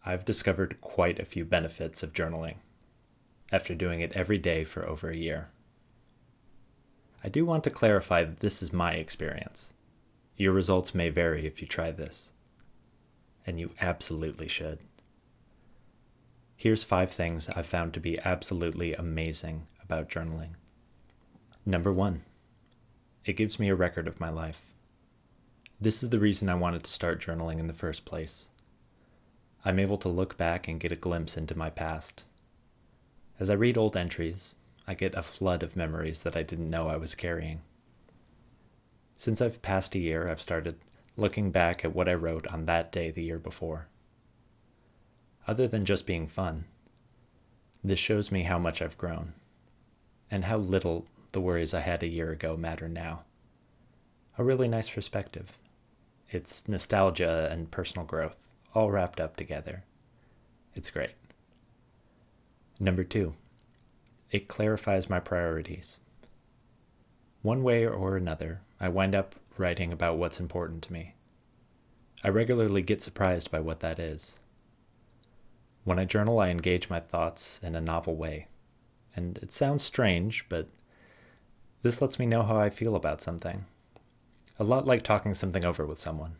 I've discovered quite a few benefits of journaling after doing it every day for over a year. I do want to clarify that this is my experience. Your results may vary if you try this, and you absolutely should. Here's 5 things I've found to be absolutely amazing about journaling. Number 1, it gives me a record of my life. This is the reason I wanted to start journaling in the first place. I'm able to look back and get a glimpse into my past. As I read old entries, I get a flood of memories that I didn't know I was carrying. Since I've passed a year, I've started looking back at what I wrote on that day the year before. Other than just being fun, this shows me how much I've grown, and how little the worries I had a year ago matter now. A really nice perspective. It's nostalgia and personal growth, all wrapped up together. It's great. Number 2, it clarifies my priorities. One way or another, I wind up writing about what's important to me. I regularly get surprised by what that is. When I journal, I engage my thoughts in a novel way. And it sounds strange, but this lets me know how I feel about something. A lot like talking something over with someone.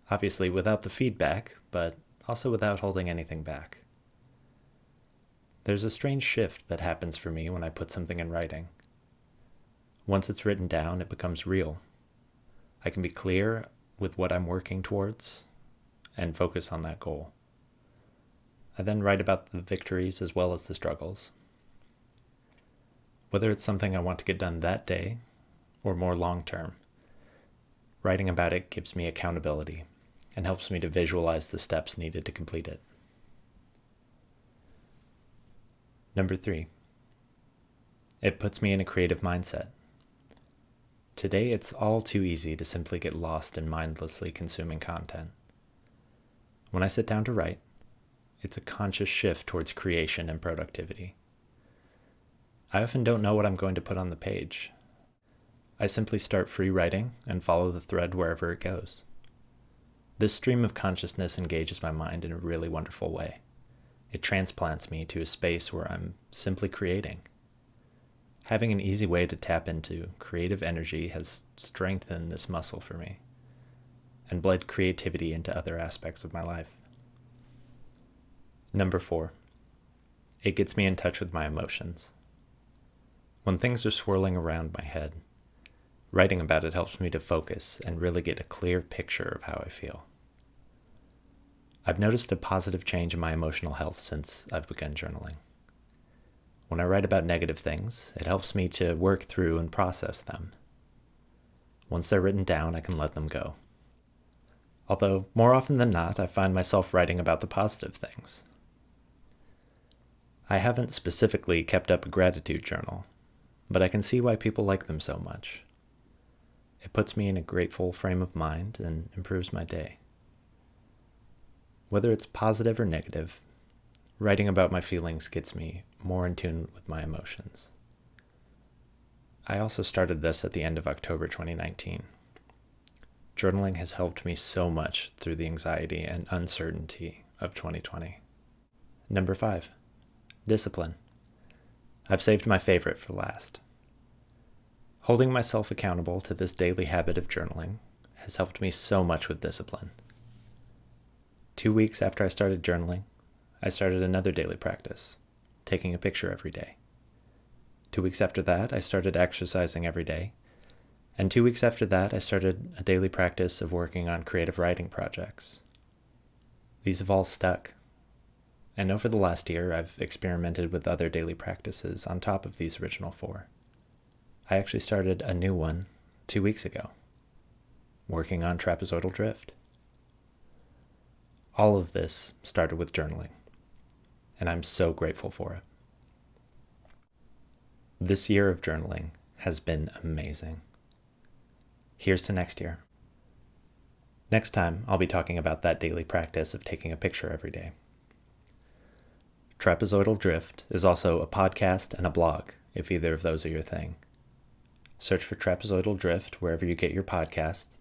Obviously without the feedback, but also without holding anything back. There's a strange shift that happens for me when I put something in writing. Once it's written down, it becomes real. I can be clear with what I'm working towards and focus on that goal. I then write about the victories as well as the struggles. Whether it's something I want to get done that day or more long-term, writing about it gives me accountability and helps me to visualize the steps needed to complete it. Number 3, it puts me in a creative mindset. Today, it's all too easy to simply get lost in mindlessly consuming content. When I sit down to write, it's a conscious shift towards creation and productivity. I often don't know what I'm going to put on the page. I simply start free writing and follow the thread wherever it goes. This stream of consciousness engages my mind in a really wonderful way. It transplants me to a space where I'm simply creating. Having an easy way to tap into creative energy has strengthened this muscle for me and bled creativity into other aspects of my life. Number 4, it gets me in touch with my emotions. When things are swirling around my head, writing about it helps me to focus and really get a clear picture of how I feel. I've noticed a positive change in my emotional health since I've begun journaling. When I write about negative things, it helps me to work through and process them. Once they're written down, I can let them go. Although, more often than not, I find myself writing about the positive things. I haven't specifically kept up a gratitude journal, but I can see why people like them so much. It puts me in a grateful frame of mind and improves my day. Whether it's positive or negative, writing about my feelings gets me more in tune with my emotions. I also started this at the end of October 2019. Journaling has helped me so much through the anxiety and uncertainty of 2020. Number 5, discipline. I've saved my favorite for last. Holding myself accountable to this daily habit of journaling has helped me so much with discipline. 2 weeks after I started journaling, I started another daily practice, taking a picture every day. 2 weeks after that, I started exercising every day. And 2 weeks after that, I started a daily practice of working on creative writing projects. These have all stuck. And over the last year, I've experimented with other daily practices on top of these original 4. I actually started a new one 2 weeks ago, working on trapezoidal drift. All of this started with journaling, and I'm so grateful for it. This year of journaling has been amazing. Here's to next year. Next time, I'll be talking about that daily practice of taking a picture every day. Trapezoidal Drift is also a podcast and a blog, if either of those are your thing. Search for Trapezoidal Drift wherever you get your podcasts,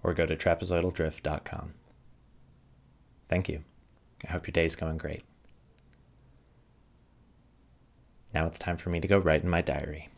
or go to trapezoidaldrift.com. Thank you. I hope your day's going great. Now it's time for me to go write in my diary.